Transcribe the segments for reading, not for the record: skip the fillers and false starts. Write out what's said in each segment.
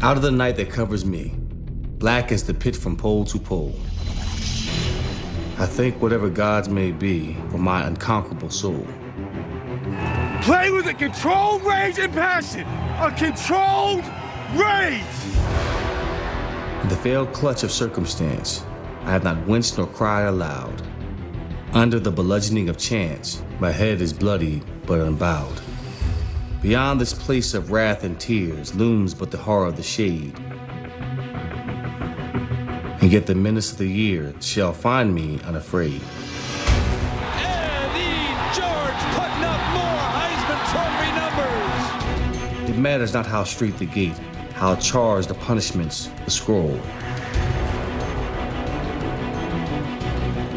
Out of the night that covers me, black as the pit from pole to pole, I thank whatever gods may be for my unconquerable soul. Play with a controlled rage and passion. A controlled rage! In the failed clutch of circumstance, I have not winced nor cried aloud. Under the bludgeoning of chance, my head is bloody but unbowed. Beyond this place of wrath and tears looms but the horror of the shade. And yet the menace of the year shall find me unafraid. Eddie George putting up more Heisman Trophy numbers. It matters not how straight the gate, how charged the punishments, the scroll.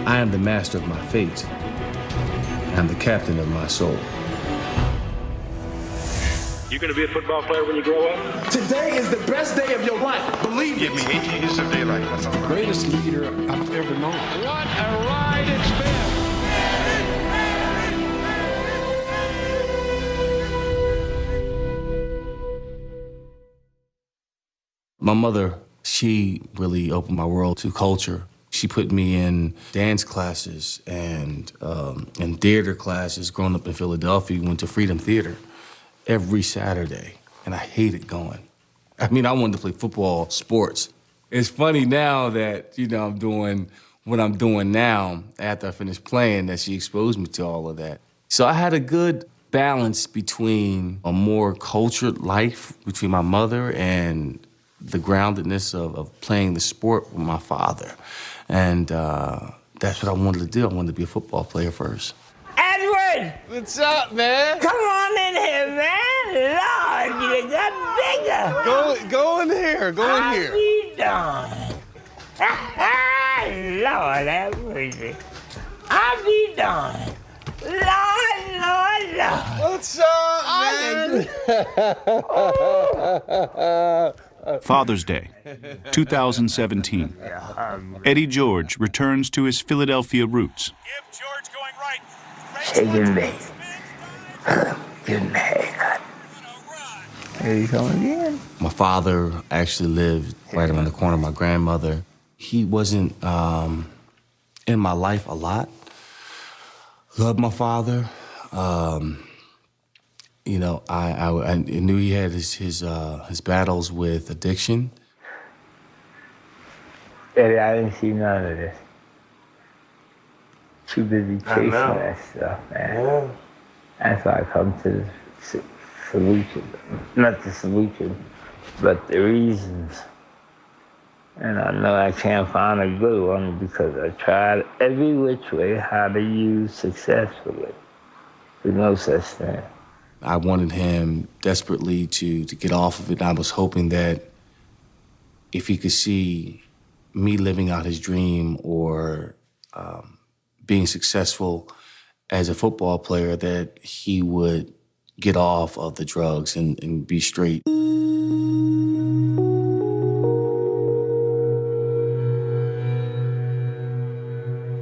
I am the master of my fate. I am the captain of my soul. You gonna be a football player when you grow up? Today is the best day of your life. Believe Give me 8 years of daylight. That's all right. Greatest leader I've ever known. What a ride it's been. My mother, she really opened my world to culture. She put me in dance classes and theater classes. Growing up in Philadelphia, went to Freedom Theater every Saturday, and I hated going. I mean, I wanted to play football, sports. It's funny now that, I'm doing what I'm doing now after I finished playing, that she exposed me to all of that. So I had a good balance between a more cultured life between my mother and the groundedness of playing the sport with my father. And that's what I wanted to do. I wanted to be a football player first. Edward! What's up, man? Come on in here, man. Lord, you got bigger. Go in here. Go in How here. you doing? Lord have mercy. How you doing? Lord. What's up, man? Father's Day, 2017. Eddie George returns to his Philadelphia roots. Give George going right. Shaking me. Give me a haircut. Here you go again. My father actually lived right around the corner of my grandmother. He wasn't in my life a lot. Loved my father. I knew he had his battles with addiction. Eddie, I didn't see none of this. Too busy chasing that stuff, man. Yeah. That's why I come to the solution. Not the solution, but the reasons. And I know I can't find a good one because I tried every which way how to use successfully. There's no such thing. I wanted him desperately to get off of it. I was hoping that if he could see me living out his dream or being successful as a football player, that he would get off of the drugs and be straight.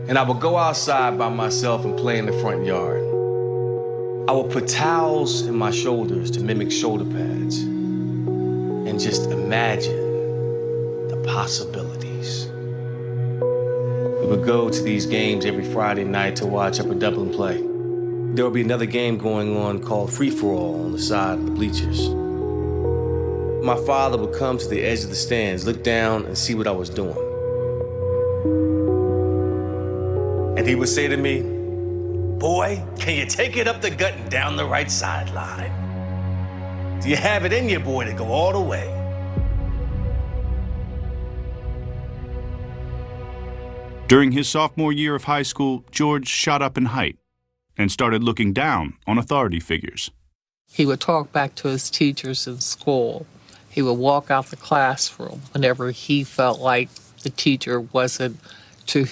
And I would go outside by myself and play in the front yard. I would put towels in my shoulders to mimic shoulder pads and just imagine the possibilities. We would go to these games every Friday night to watch Upper Dublin play. There would be another game going on called free-for-all on the side of the bleachers. My father would come to the edge of the stands, look down and see what I was doing. And he would say to me, "Boy, can you take it up the gut and down the right sideline? Do you have it in you, boy, to go all the way?" During his sophomore year of high school, George shot up in height and started looking down on authority figures. He would talk back to his teachers in school. He would walk out the classroom whenever he felt like the teacher wasn't to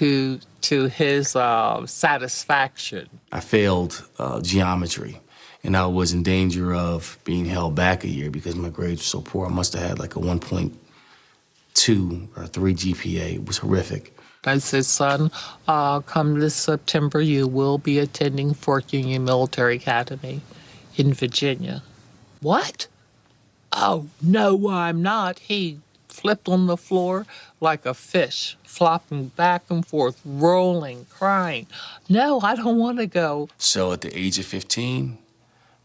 his satisfaction. I failed geometry, and I was in danger of being held back a year because my grades were so poor. I must have had like a 1.2 or 3 GPA. It was horrific. I said, "Son, come this September, you will be attending Fort Union Military Academy in Virginia." "What? Oh, no, I'm not. He flipped on the floor like a fish, flopping back and forth, rolling, crying. No, I don't want to go. So at the age of 15,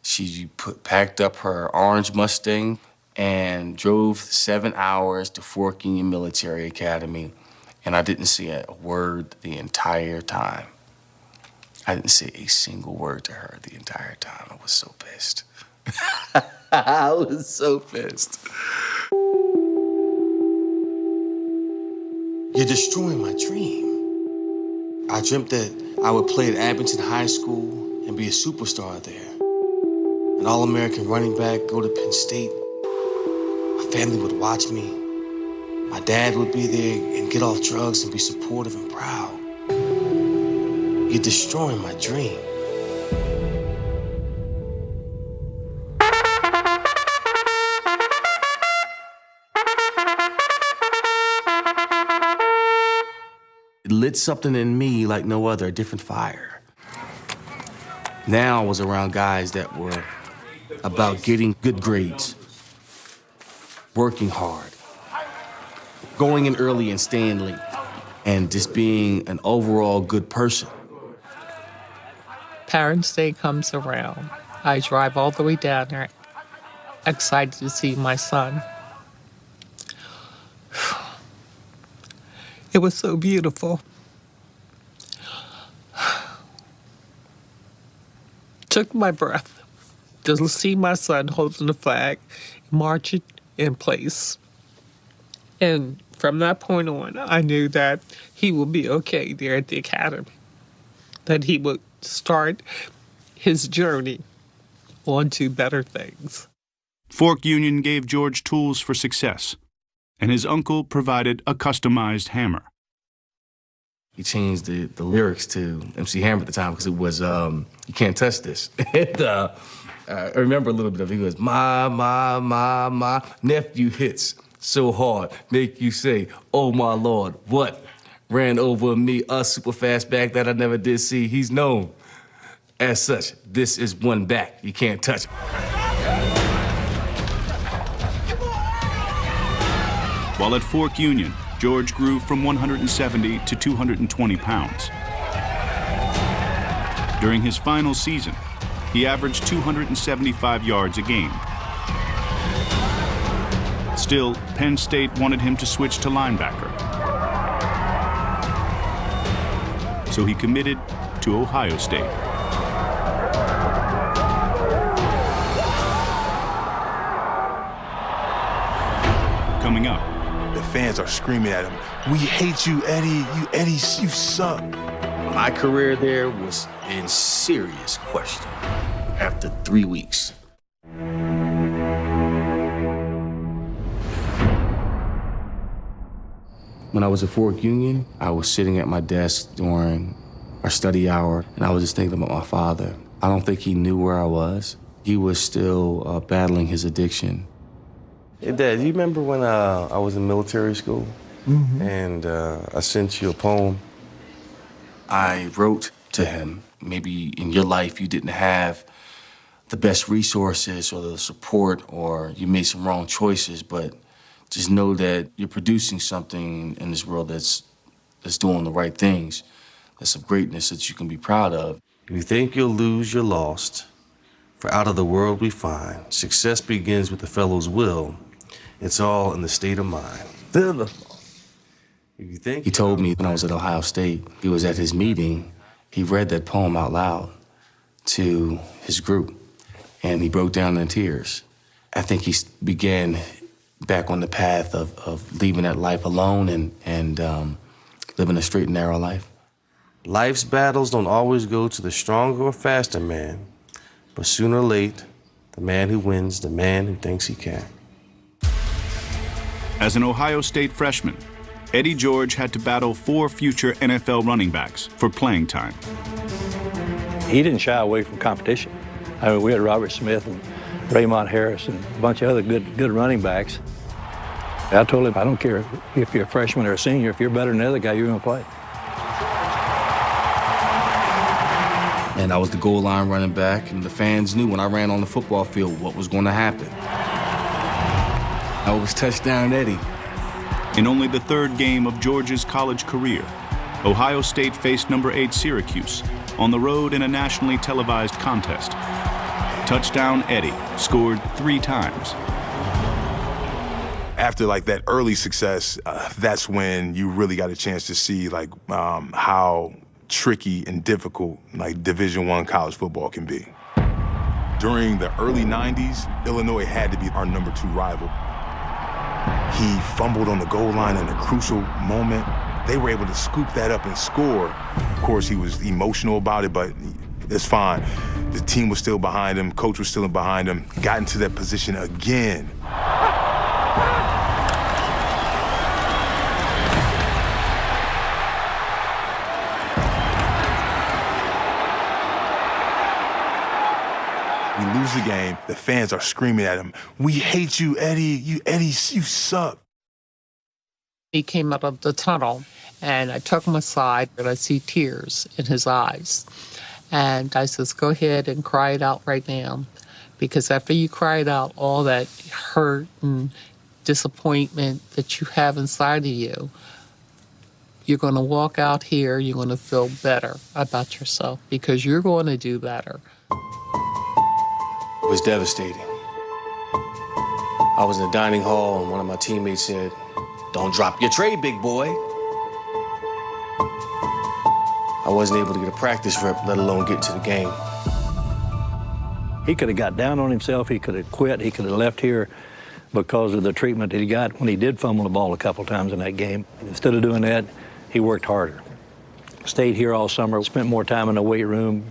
she packed up her orange Mustang and drove 7 hours to Fort Union Military Academy. And I didn't say a word the entire time. I didn't say a single word to her the entire time. I was so pissed. I was so pissed. You're destroying my dream. I dreamt that I would play at Abington High School and be a superstar there. An All-American running back, go to Penn State. My family would watch me. My dad would be there and get off drugs and be supportive and proud. You're destroying my dream. It lit something in me like no other, a different fire. Now I was around guys that were about getting good grades, working hard, going in early and staying late, and just being an overall good person. Parents' Day comes around. I drive all the way down there, excited to see my son. It was so beautiful. Took my breath to see my son holding the flag, marching in place. And from that point on, I knew that he would be okay there at the academy, that he would start his journey onto better things. Fork Union gave George tools for success, and his uncle provided a customized hammer. He changed the lyrics to MC Hammer at the time because it was, you can't touch this. And, I remember a little bit of it. He goes, my nephew hits so hard, make you say, oh my Lord, what? Ran over me, a super fast back that I never did see. He's known as such. This is one back. You can't touch him. While at Fork Union, George grew from 170 to 220 pounds. During his final season, he averaged 275 yards a game. Still, Penn State wanted him to switch to linebacker. So he committed to Ohio State. Coming up, The fans are screaming at him, "We hate you, Eddie. You suck." My career there was in serious question after 3 weeks. When I was at Fork Union, I was sitting at my desk during our study hour, and I was just thinking about my father. I don't think he knew where I was. He was still battling his addiction. Hey, Dad, do you remember when I was in military school? Mm-hmm. And I sent you a poem? I wrote to him. Maybe in your life you didn't have the best resources or the support, or you made some wrong choices, but just know that you're producing something in this world that's doing the right things, that's of greatness that you can be proud of. If you think you'll lose, you're lost. For out of the world we find, success begins with the fellow's will. It's all in the state of mind. He told me when I was at Ohio State, he was at his meeting, he read that poem out loud to his group, and he broke down in tears. I think he began back on the path of leaving that life alone and living a straight and narrow life. Life's battles don't always go to the stronger or faster man, but sooner or late, the man who wins, the man who thinks he can. As an Ohio State freshman, Eddie George had to battle 4 future NFL running backs for playing time. He didn't shy away from competition. I mean, we had Robert Smith and Raymond Harris and a bunch of other good running backs. I told him, I don't care if you're a freshman or a senior, if you're better than the other guy, you're going to play. And I was the goal line running back, and the fans knew when I ran on the football field what was going to happen. I was touchdown Eddie. In only the third game of George's college career, Ohio State faced number 8 Syracuse on the road in a nationally televised contest. Touchdown Eddie scored 3 times. After like that early success, that's when you really got a chance to see like how tricky and difficult like Division I college football can be. During the early 90s, Illinois had to be our number 2 rival. He fumbled on the goal line in a crucial moment. They were able to scoop that up and score. Of course, he was emotional about it, but it's fine. The team was still behind him, coach was still behind him, got into that position again. We lose the game, the fans are screaming at him, "We hate you, Eddie, you suck." He came out of the tunnel, and I took him aside, and I see tears in his eyes. And I says, go ahead and cry it out right now, because after you cry it out, all that hurt and disappointment that you have inside of you, you're going to walk out here, you're going to feel better about yourself, because you're going to do better. It was devastating. I was in the dining hall and one of my teammates said, "Don't drop your tray, big boy." I wasn't able to get a practice rep, let alone get to the game. He could have got down on himself, he could have quit, he could have left here because of the treatment that he got when he did fumble the ball a couple times in that game. Instead of doing that, he worked harder. Stayed here all summer, spent more time in the weight room.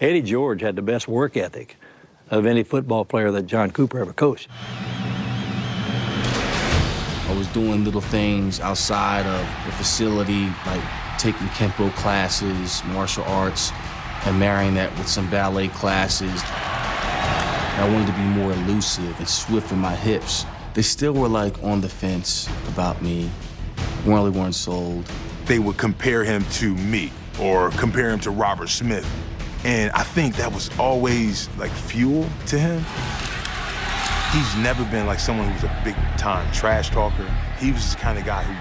Eddie George had the best work ethic of any football player that John Cooper ever coached. I was doing little things outside of the facility, like taking Kempo classes, martial arts, and marrying that with some ballet classes. I wanted to be more elusive and swift in my hips. They still were like on the fence about me, really weren't sold. They would compare him to me or compare him to Robert Smith. And I think that was always like fuel to him. He's never been like someone who's a big time trash talker. He was the kind of guy who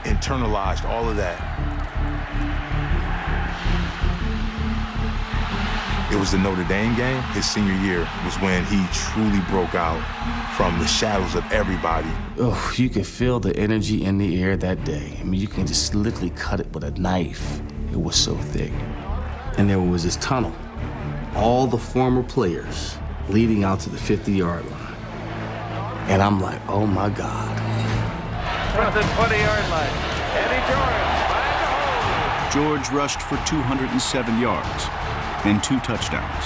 internalized all of that. It was the Notre Dame game, his senior year, was when he truly broke out from the shadows of everybody. Oh, you could feel the energy in the air that day. I mean, you can just literally cut it with a knife. It was so thick. And there was this tunnel. All the former players leading out to the 50-yard line. And I'm like, oh my God. From the 20-yard line, Eddie George finds a hole. George rushed for 207 yards and 2 touchdowns.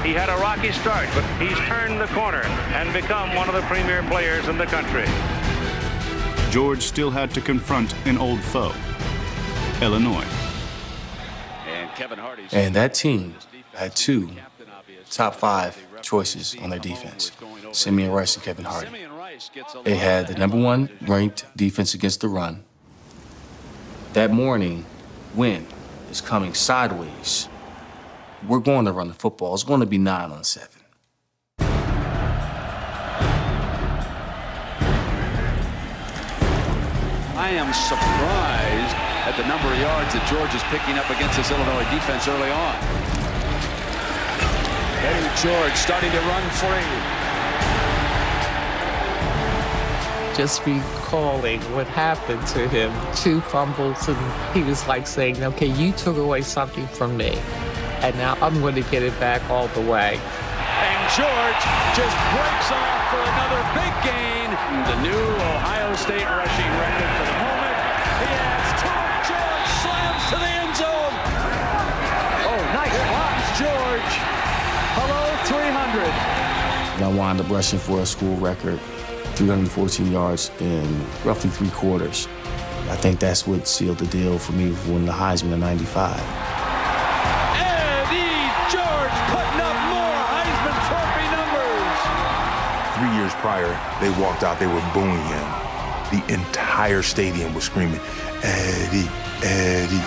He had a rocky start, but he's turned the corner and become one of the premier players in the country. George still had to confront an old foe, Illinois. And that team had 2 top 5 choices on their defense, Simeon Rice and Kevin Hardy. They had the number 1 ranked defense against the run. That morning, wind is coming sideways. We're going to run the football. It's going to be 9-on-7. I am surprised at the number of yards that George is picking up against this Illinois defense early on. Eddie George starting to run free. Just recalling what happened to him, 2 fumbles, and he was like saying, okay, you took away something from me, and now I'm going to get it back all the way. And George just breaks off for another big gain. The new Ohio State rushing record for the moment. He has 2. George slams to the end zone. Oh, nice block, George. Hello, 300. And I wound up rushing for a school record, 314 yards in roughly 3 quarters. I think that's what sealed the deal for me for winning the Heisman in '95. Eddie George putting up more Heisman Trophy numbers. 3 years prior, they walked out, they were booing him. The entire stadium was screaming, "Eddie, Eddie."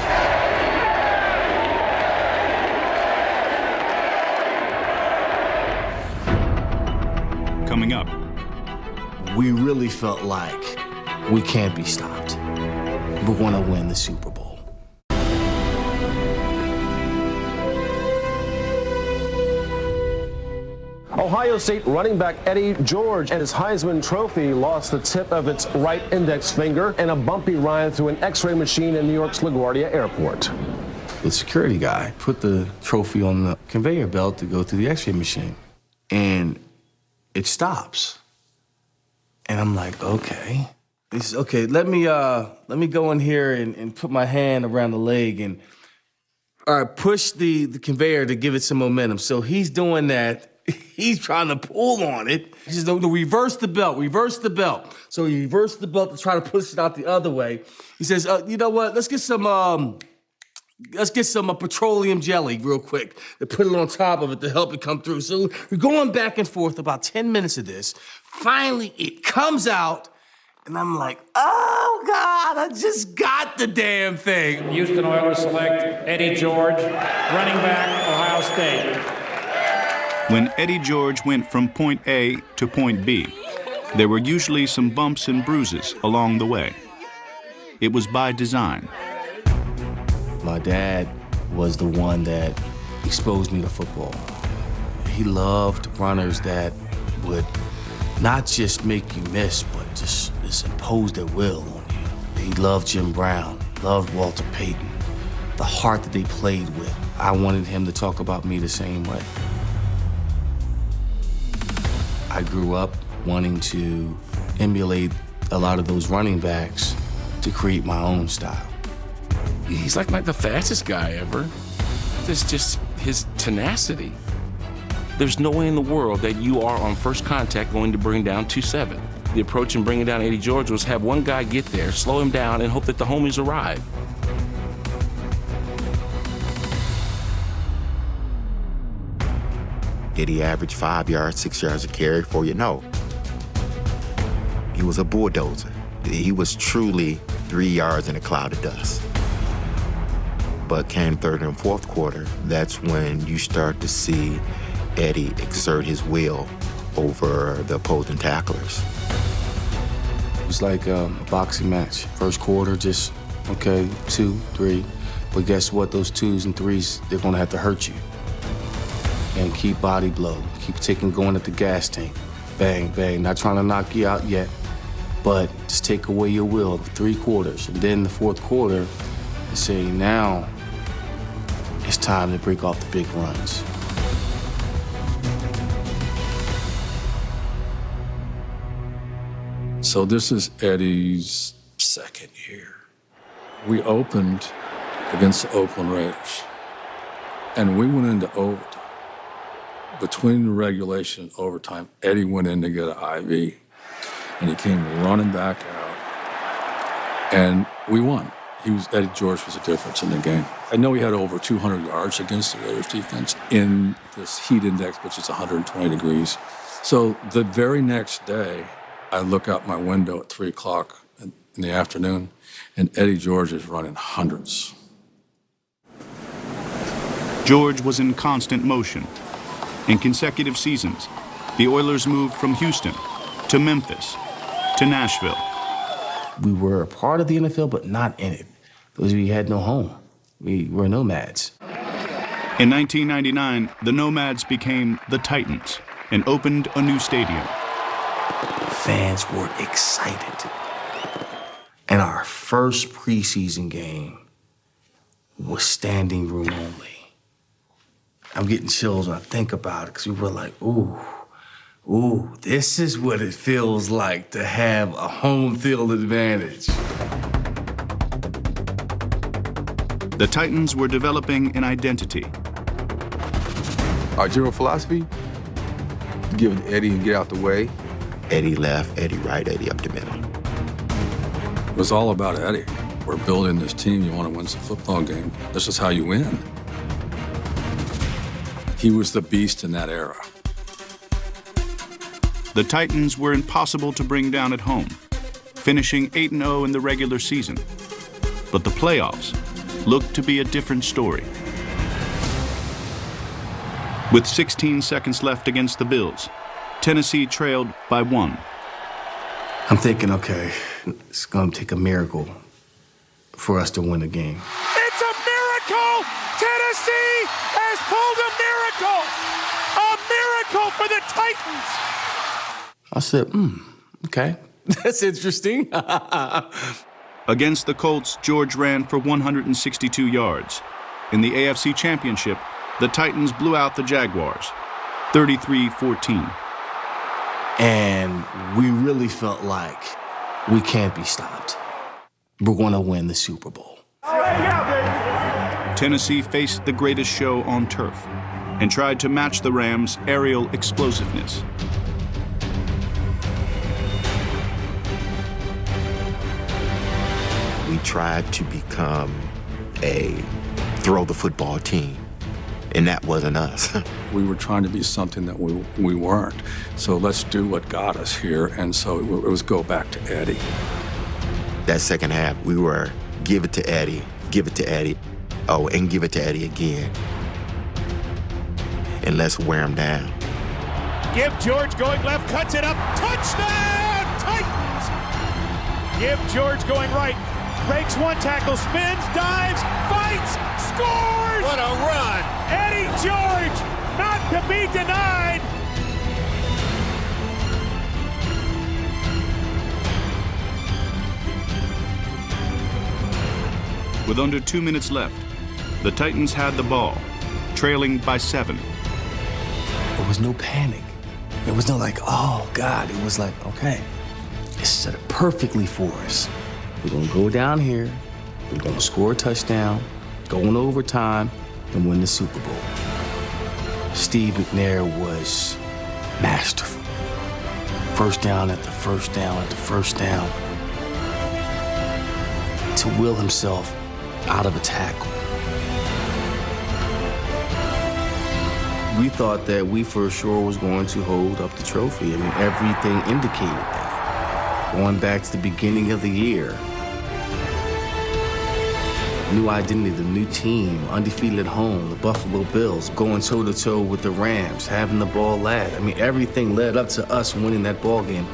coming up. We really felt like we can't be stopped. We're going to win the Super Bowl. Ohio State running back Eddie George and his Heisman Trophy lost the tip of its right index finger in a bumpy ride through an X-ray machine in New York's LaGuardia Airport. The security guy put the trophy on the conveyor belt to go through the X-ray machine, and it stops. And I'm like, okay. He says, okay, let me go in here and put my hand around the leg and push the conveyor to give it some momentum. So he's doing that. He's trying to pull on it. He says, no, reverse the belt, reverse the belt. So he reversed the belt to try to push it out the other way. He says, you know what, let's get some petroleum jelly real quick to put it on top of it to help it come through. So we're going back and forth about 10 minutes of this. Finally, it comes out, and I'm like, oh, God, I just got the damn thing. Houston Oilers select Eddie George, running back, Ohio State. When Eddie George went from point A to point B, there were usually some bumps and bruises along the way. It was by design. My dad was the one that exposed me to football. He loved runners that would not just make you miss, but just impose their will on you. He loved Jim Brown, loved Walter Payton, the heart that they played with. I wanted him to talk about me the same way. I grew up wanting to emulate a lot of those running backs to create my own style. He's like the fastest guy ever. It's just his tenacity. There's no way in the world that you are on first contact going to bring down 2-7. The approach in bringing down Eddie George was have one guy get there, slow him down, and hope that the homies arrive. Did he average 5 yards, 6 yards a carry for you? No. He was a bulldozer. He was truly 3 yards in a cloud of dust. But came third and fourth quarter, that's when you start to see Eddie exert his will over the opposing tacklers. It's like a boxing match. First quarter, just, okay, 2, 3. But guess what? Those 2s and 3s, they're gonna have to hurt you. And keep body blow, keep going at the gas tank. Bang, bang, not trying to knock you out yet, but just take away your will for 3 quarters. And then the fourth quarter, they say, now it's time to break off the big runs. So this is Eddie's second year. We opened against the Oakland Raiders, and we went into overtime. Between the regulation and overtime, Eddie went in to get an IV, and he came running back out, and we won. Eddie George was the difference in the game. I know he had over 200 yards against the Raiders defense in this heat index, which is 120 degrees. So the very next day, I look out my window at 3 o'clock in the afternoon, and Eddie George is running hundreds. George was in constant motion. In consecutive seasons, the Oilers moved from Houston to Memphis to Nashville. We were a part of the NFL, but not in it, because we had no home. We were nomads. In 1999, the Nomads became the Titans and opened a new stadium. Fans were excited. And our first preseason game was standing room only. I'm getting chills when I think about it, because we were like, ooh, this is what it feels like to have a home field advantage. The Titans were developing an identity. Our general philosophy, give it to Eddie and get out the way. Eddie left, Eddie right, Eddie up the middle. It was all about Eddie. We're building this team. You want to win some football game. This is how you win. He was the beast in that era. The Titans were impossible to bring down at home, finishing 8-0 in the regular season. But the playoffs looked to be a different story. With 16 seconds left against the Bills, Tennessee trailed by 1. I'm thinking, okay, it's going to take a miracle for us to win the game. It's a miracle! Tennessee has pulled a miracle! A miracle for the Titans! I said, okay. That's interesting. Against the Colts, George ran for 162 yards. In the AFC Championship, the Titans blew out the Jaguars, 33-14. And we really felt like we can't be stopped. We're going to win the Super Bowl. Tennessee faced the greatest show on turf and tried to match the Rams' aerial explosiveness. We tried to become a throw the football team, and that wasn't us. We were trying to be something that we weren't. So let's do what got us here, and so it was go back to Eddie. That second half, we were give it to Eddie, oh, and give it to Eddie again. And let's wear him down. Give George going left, cuts it up, touchdown, Titans! Give George going right, breaks one tackle, spins, dives, fights, scores! What a run! Eddie George, not to be denied! With under 2 minutes left, the Titans had the ball, trailing by 7. There was no panic. There was no like, oh God. It was like, okay, this set it perfectly for us. We're gonna go down here, we're gonna score a touchdown, go in overtime, and win the Super Bowl. Steve McNair was masterful. First down after first down after first down. To will himself out of a tackle. We thought that we for sure was going to hold up the trophy. I mean, everything indicated that. Going back to the beginning of the year. New identity, the new team, undefeated at home, the Buffalo Bills, going toe-to-toe with the Rams, having the ball last. I mean, everything led up to us winning that ball game,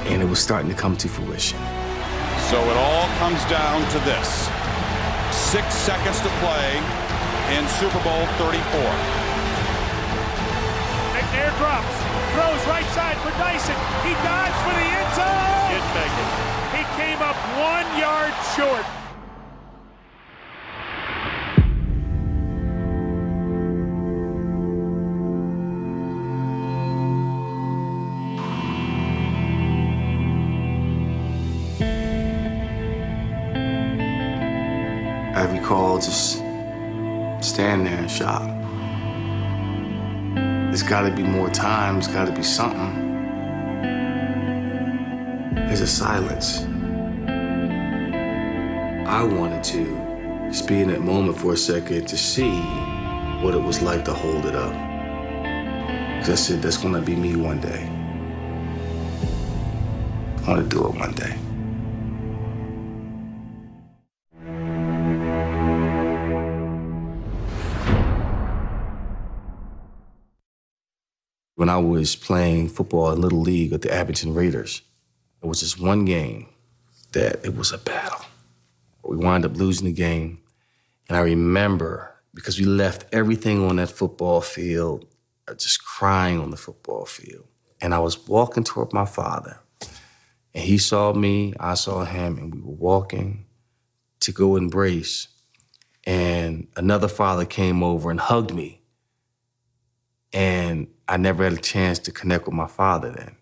and it was starting to come to fruition. So it all comes down to this. 6 seconds to play in Super Bowl 34. McNair drops, throws right side for Dyson. He dives for the end zone. Didn't make it. He came up 1 yard short. I recall just standing there in shock. There's gotta be more time, there's gotta be something. There's a silence. I wanted to just be in that moment for a second to see what it was like to hold it up. Because I said, that's gonna be me one day. I wanna do it one day. When I was playing football in Little League with the Abington Raiders, it was just one game that it was a battle. We wound up losing the game, and I remember, because we left everything on that football field, just crying on the football field. And I was walking toward my father, and he saw me, I saw him, and we were walking to go embrace. And another father came over and hugged me. And I never had a chance to connect with my father then.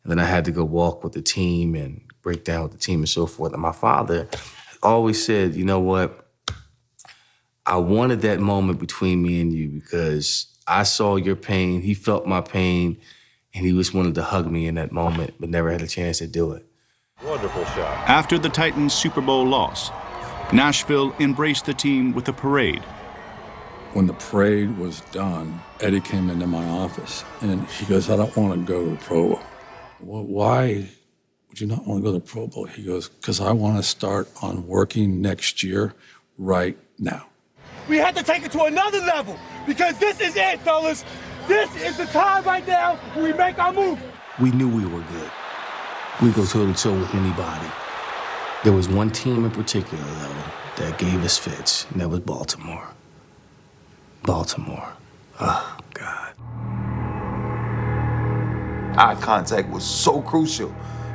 And then I had to go walk with the team and break down with the team and so forth. And my father always said, you know what? I wanted that moment between me and you because I saw your pain, he felt my pain, and he just wanted to hug me in that moment, but never had a chance to do it. Wonderful shot. After the Titans' Super Bowl loss, Nashville embraced the team with a parade. When the parade was done, Eddie came into my office, and he goes, I don't want to go to the Pro Bowl. Well, why would you not want to go to the Pro Bowl? He goes, because I want to start on working next year right now. We had to take it to another level because this is it, fellas. This is the time right now when we make our move. We knew we were good. We go toe-to-toe with anybody. There was one team in particular, though, that gave us fits, and that was Baltimore. Baltimore. Oh, God. Eye contact was so crucial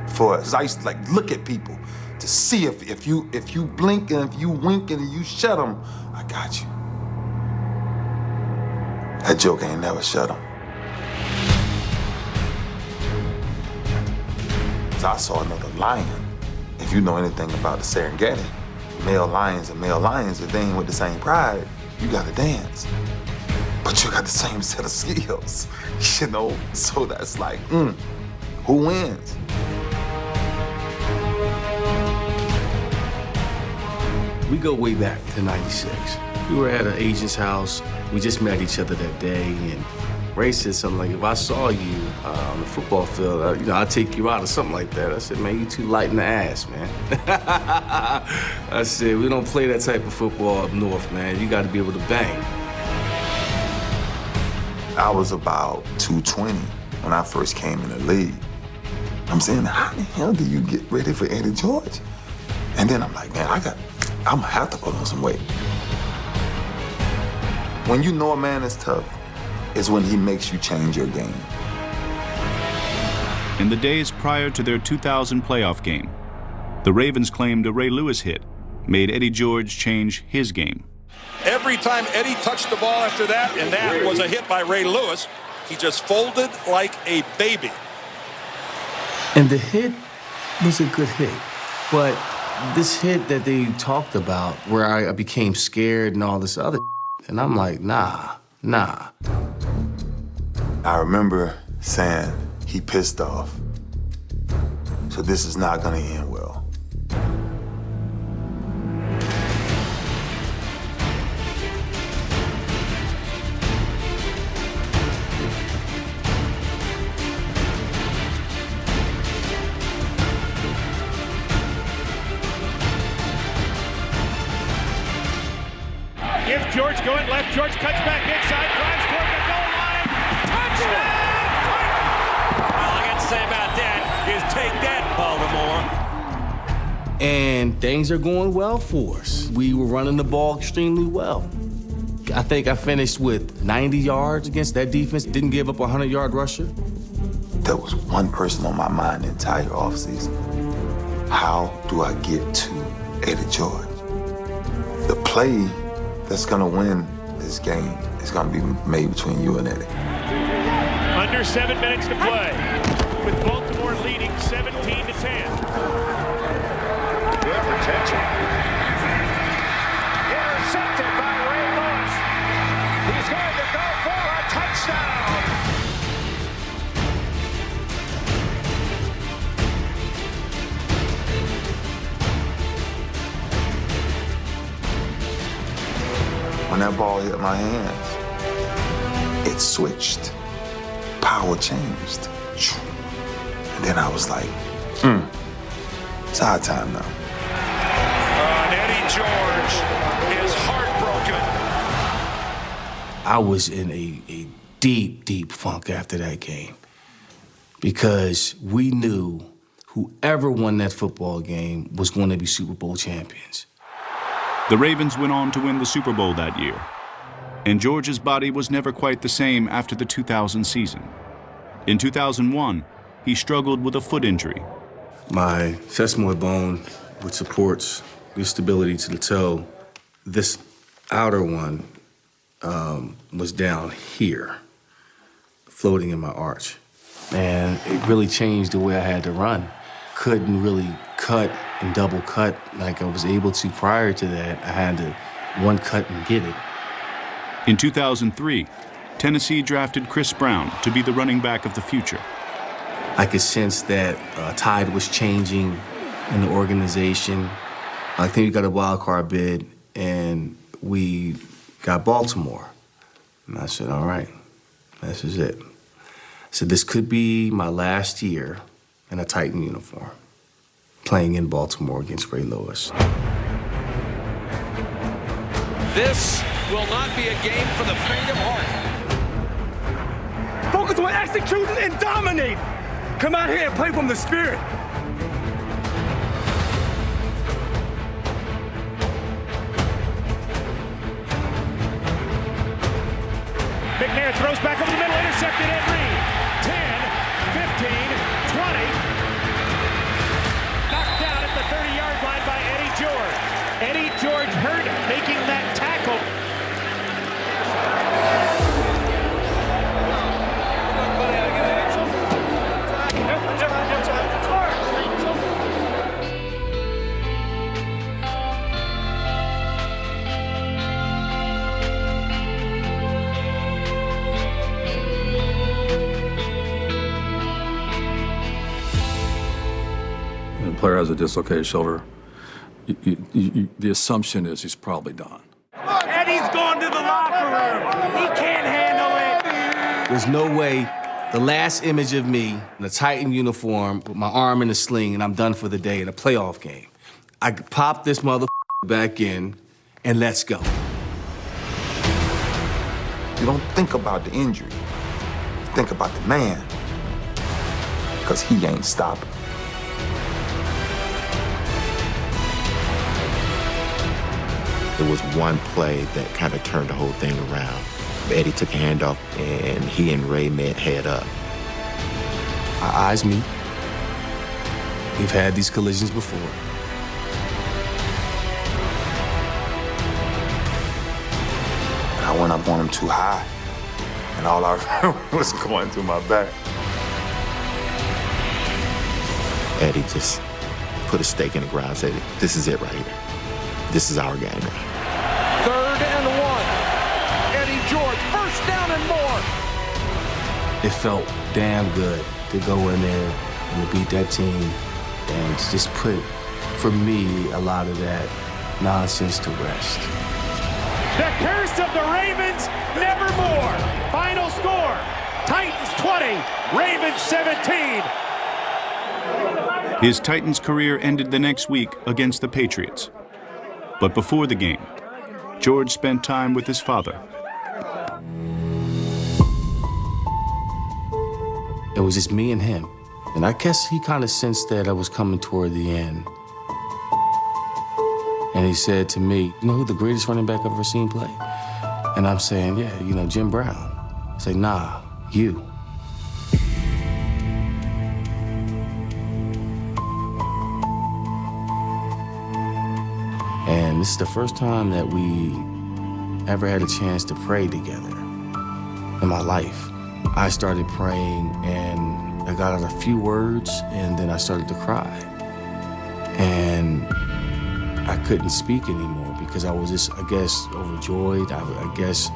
for us. I used to look at people to see if you blink and if you wink and you shut them, I got you. That joke ain't never shut them. So I saw another lion. If you know anything about the Serengeti, male lions and male lions, if they ain't with the same pride, you gotta dance. But you got the same set of skills, you know? So that's like, who wins? We go way back to '96. We were at an agent's house. We just met each other that day, and Ray said something like, if I saw you on the football field, I'd take you out or something like that. I said, man, you too light in the ass, man. I said, we don't play that type of football up north, man. You got to be able to bang. I was about 220 when I first came in the league. I'm saying, how the hell do you get ready for Eddie George? And then I'm like, man, I'm gonna have to put on some weight. When you know a man is tough, is when he makes you change your game. In the days prior to their 2000 playoff game, the Ravens claimed a Ray Lewis hit made Eddie George change his game. Every time Eddie touched the ball after that, and that was a hit by Ray Lewis, he just folded like a baby. And the hit was a good hit, but this hit that they talked about where I became scared and all this other and I'm like, nah. I remember saying, he pissed off. So this is not gonna end well. Give George going left. George cuts back inside, drives toward the goal line. Touchdown! All I got to say about that is take that, Baltimore. And things are going well for us. We were running the ball extremely well. I think I finished with 90 yards against that defense. Didn't give up a 100-yard rusher. There was one person on my mind the entire offseason. How do I get to Eddie George? The play that's gonna win this game is gonna be made between you and Eddie. Under 7 minutes to play, with Baltimore leading 17-10. Good protection. Intercepted by Ray Lewis. He's going to go for a touchdown. When that ball hit my hands, it switched. Power changed. And then I was like, it's our time now. And Eddie George is heartbroken. I was in a deep funk after that game because we knew whoever won that football game was going to be Super Bowl champions. The Ravens went on to win the Super Bowl that year, and George's body was never quite the same after the 2000 season. In 2001, he struggled with a foot injury. My sesamoid bone, which supports the stability to the toe, this outer one was down here, floating in my arch. And it really changed the way I had to run. Couldn't really cut and double cut like I was able to prior to that. I had to one cut and get it. In 2003, Tennessee drafted Chris Brown to be the running back of the future. I could sense that tide was changing in the organization. I think we got a wild card bid, and we got Baltimore. And I said, all right, this is it. I said, this could be my last year in a Titan uniform, playing in Baltimore against Ray Lewis. This will not be a game for the faint of heart. on executing and dominating. Come out here and play from the spirit. McNair throws back over the middle, intercepted Ed Reed. 10, 15, 20. Knocked down at the 30-yard line by Eddie George. Eddie George hurt making that tackle. When a player has a dislocated shoulder, the assumption is he's probably done. Eddie's gone to the locker room. He can't handle it. There's no way the last image of me in a Titan uniform with my arm in a sling and I'm done for the day in a playoff game. I pop this mother back in and let's go. You don't think about the injury. You think about the man. Because he ain't stopping. There was one play that kind of turned the whole thing around. Eddie took a handoff, and he and Ray met head up. Our eyes meet. We've had these collisions before. And I went up on him too high. And all I remember was going through my back. Eddie just put a stake in the ground and said, this is it right here. This is our game now. 3rd and 1. Eddie George, first down and more. It felt damn good to go in there and to beat that team and just put, for me, a lot of that nonsense to rest. The curse of the Ravens, nevermore. Final score, Titans 20, Ravens 17. His Titans career ended the next week against the Patriots. But before the game, George spent time with his father. It was just me and him. And I guess he kind of sensed that I was coming toward the end. And he said to me, you know who the greatest running back I've ever seen play? And I'm saying, yeah, Jim Brown. I say, nah, you. And this is the first time that we ever had a chance to pray together in my life. I started praying and I got out a few words and then I started to cry. And I couldn't speak anymore because I was just, I guess, overjoyed. I guess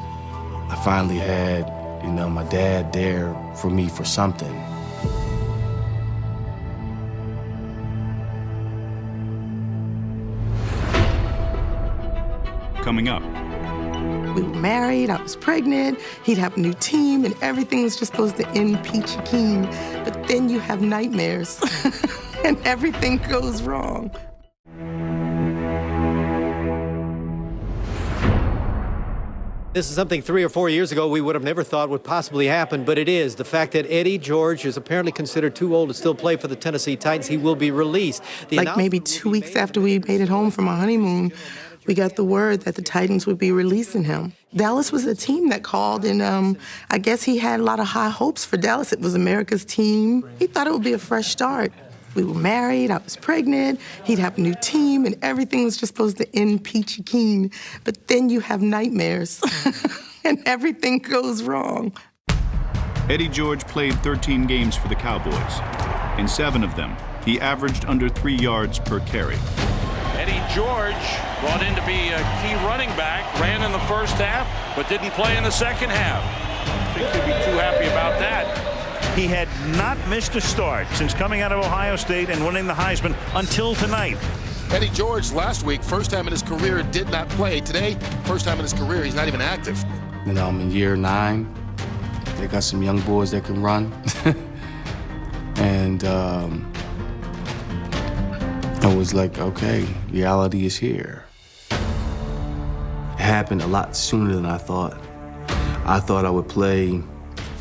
I finally had, my dad there for me for something. Coming up. We were married, I was pregnant, he'd have a new team, and everything was just supposed to end peachy keen. But then you have nightmares, and everything goes wrong. This is something 3 or 4 years ago we would have never thought would possibly happen, but it is. The fact that Eddie George is apparently considered too old to still play for the Tennessee Titans, he will be released. Like maybe 2 weeks after we made it home from our honeymoon, we got the word that the Titans would be releasing him. Dallas was a team that called, and I guess he had a lot of high hopes for Dallas. It was America's team. He thought it would be a fresh start. We were married, I was pregnant, he'd have a new team, and everything was just supposed to end peachy keen. But then you have nightmares, and everything goes wrong. Eddie George played 13 games for the Cowboys. In 7 of them, he averaged under 3 yards per carry. Eddie George brought in to be a key running back, ran in the first half, but didn't play in the second half. I think he'd be too happy about that. He had not missed a start since coming out of Ohio State and winning the Heisman until tonight. Eddie George last week, first time in his career, did not play. Today, first time in his career, he's not even active. I'm in year 9. They got some young boys that can run. And I was like, okay, reality is here. It happened a lot sooner than I thought. I thought I would play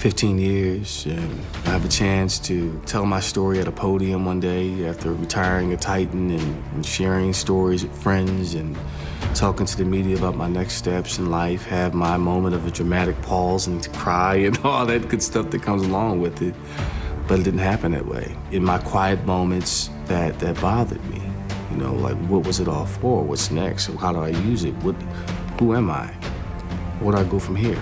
15 years, and I have a chance to tell my story at a podium one day after retiring a Titan and sharing stories with friends and talking to the media about my next steps in life, have my moment of a dramatic pause and to cry and all that good stuff that comes along with it. But it didn't happen that way. In my quiet moments, that bothered me. You know, like, what was it all for? What's next? How do I use it? Who am I? Where do I go from here?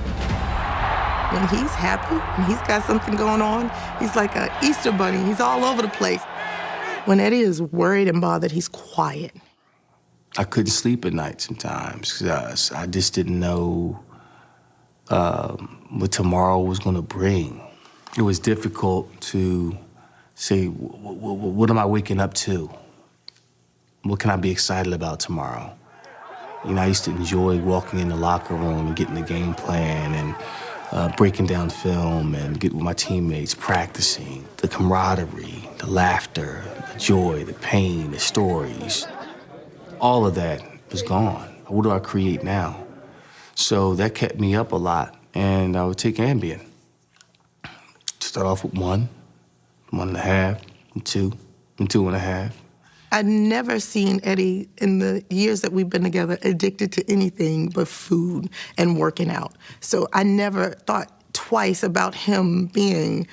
When he's happy and he's got something going on, he's like an Easter bunny. He's all over the place. When Eddie is worried and bothered, he's quiet. I couldn't sleep at night sometimes because I just didn't know what tomorrow was going to bring. It was difficult to say, what am I waking up to? What can I be excited about tomorrow? You know, I used to enjoy walking in the locker room and getting the game plan and breaking down film and getting with my teammates, practicing. The camaraderie, the laughter, the joy, the pain, the stories. All of that was gone. What do I create now? So that kept me up a lot, and I would take Ambien. Start off with 1, 1.5, and 2, and 2.5. I'd never seen Eddie in the years that we've been together addicted to anything but food and working out. So I never thought twice about him being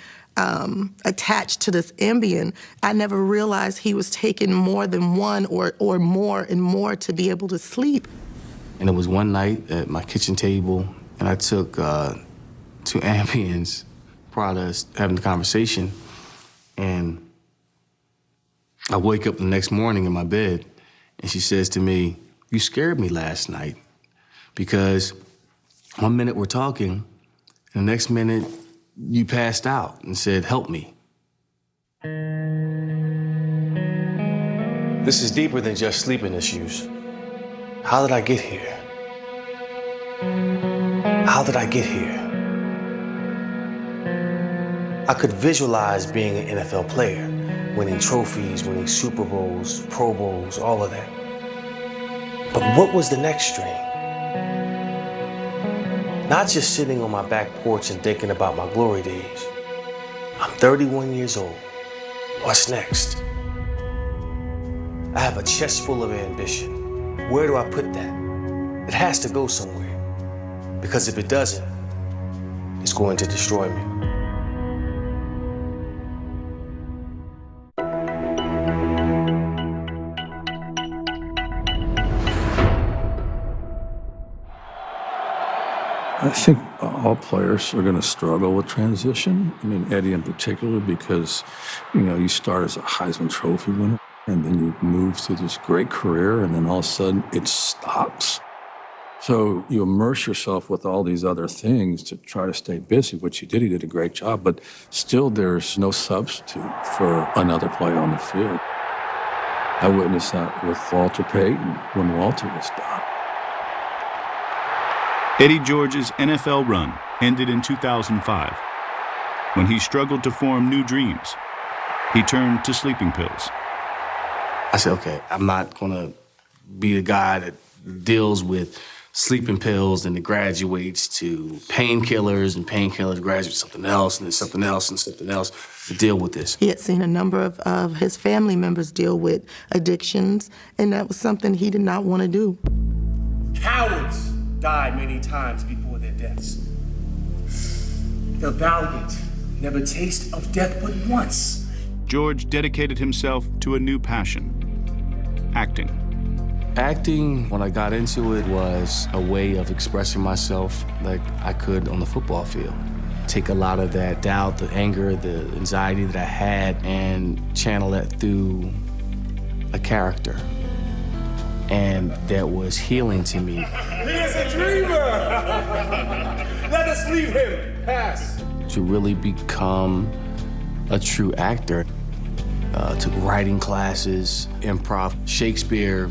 attached to this Ambien. I never realized he was taking more than one or more and more to be able to sleep. And it was one night at my kitchen table, and I took 2 Ambiens prior to us having the conversation, and I wake up the next morning in my bed, and she says to me, "You scared me last night because one minute we're talking, and the next minute you passed out and said, 'Help me.'" This is deeper than just sleeping issues. How did I get here? How did I get here? I could visualize being an NFL player, winning trophies, winning Super Bowls, Pro Bowls, all of that. But what was the next dream? Not just sitting on my back porch and thinking about my glory days. I'm 31 years old. What's next? I have a chest full of ambition. Where do I put that? It has to go somewhere. Because if it doesn't, it's going to destroy me. I think all players are going to struggle with transition. I mean, Eddie in particular, because, you know, you start as a Heisman Trophy winner, and then you move through this great career, and then all of a sudden it stops. So you immerse yourself with all these other things to try to stay busy, which he did a great job, but still there's no substitute for another player on the field. I witnessed that with Walter Payton when Walter was done. Eddie George's NFL run ended in 2005. When he struggled to form new dreams, he turned to sleeping pills. I said, okay, I'm not going to be the guy that deals with sleeping pills and it graduates to painkillers, and painkillers graduate to something else, and then something else, and something else to deal with this. He had seen a number of his family members deal with addictions, and that was something he did not want to do. Cowards die many times before their deaths. The valiant never taste of death but once. George dedicated himself to a new passion, acting. Acting, when I got into it, was a way of expressing myself like I could on the football field. Take a lot of that doubt, the anger, the anxiety that I had, and channel that through a character. And that was healing to me. He is a dreamer! Let us leave him. Pass. To really become a true actor, took writing classes, improv, Shakespeare.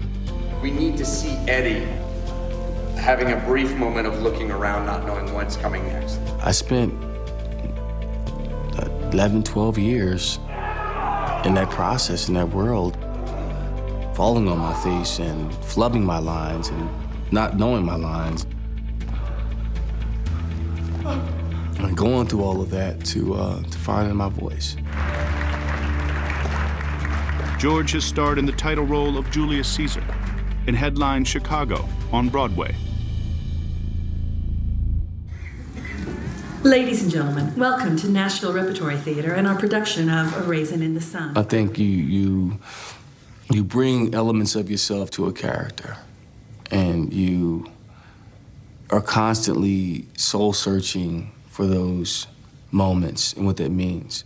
We need to see Eddie having a brief moment of looking around, not knowing what's coming next. I spent 11, 12 years in that process, in that world, falling on my face and flubbing my lines and not knowing my lines. And going through all of that to find my voice. George has starred in the title role of Julius Caesar in Headline Chicago on Broadway. Ladies and gentlemen, welcome to Nashville Repertory Theater and our production of A Raisin in the Sun. I think you bring elements of yourself to a character, and you are constantly soul-searching for those moments and what that means.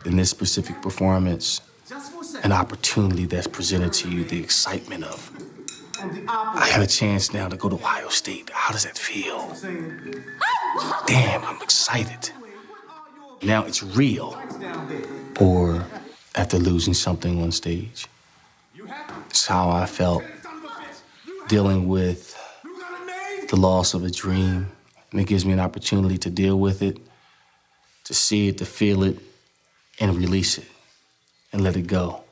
In this specific performance, an opportunity that's presented to you, the excitement of, I have a chance now to go to Ohio State. How does that feel? Damn, I'm excited. Now it's real. Or after losing something on stage. It's how I felt dealing with the loss of a dream. And it gives me an opportunity to deal with it, to see it, to feel it, and release it, and let it go.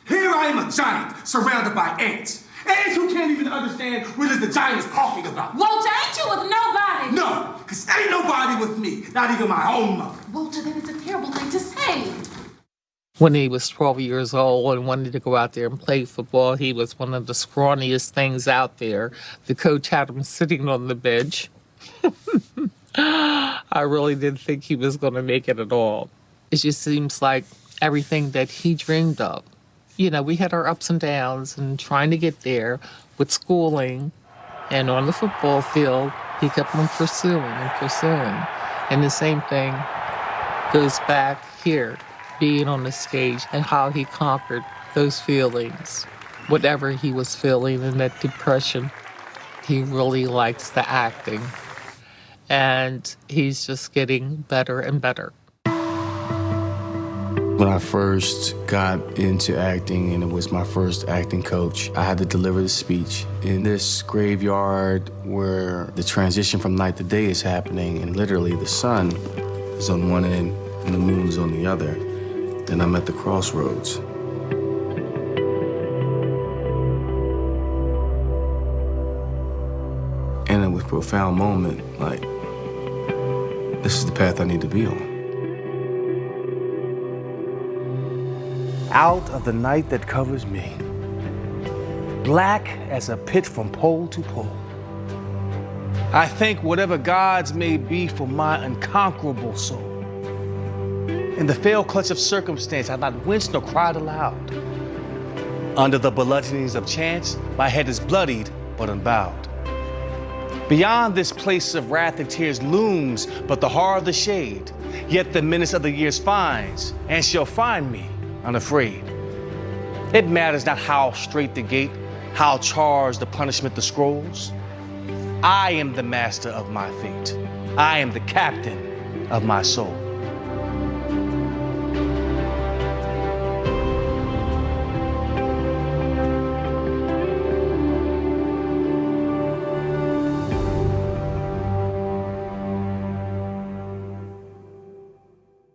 Here I am, a giant surrounded by ants. Ants who can't even understand what is the giant is talking about. Walter, ain't you with nobody? No, because ain't nobody with me, not even my own mother. Walter, that is a terrible thing to say. When he was 12 years old and wanted to go out there and play football, he was one of the scrawniest things out there. The coach had him sitting on the bench. I really didn't think he was going to make it at all. It just seems like everything that he dreamed of. You know, we had our ups and downs and trying to get there with schooling, and on the football field, he kept on pursuing and pursuing. And the same thing goes back here, being on the stage and how he conquered those feelings, whatever he was feeling in that depression. He really likes the acting, and he's just getting better and better. When I first got into acting, and it was my first acting coach, I had to deliver the speech in this graveyard where the transition from night to day is happening, and literally the sun is on one end and the moon is on the other. And I'm at the crossroads. And it was a profound moment, like, this is the path I need to be on. Out of the night that covers me, black as a pit from pole to pole, I thank whatever gods may be for my unconquerable soul. In the fell clutch of circumstance, I've not winced nor cried aloud. Under the bludgeonings of chance, my head is bloodied but unbowed. Beyond this place of wrath and tears looms but the horror of the shade, yet the menace of the years finds and shall find me unafraid. It matters not how straight the gate, how charged the punishment the scrolls. I am the master of my fate. I am the captain of my soul.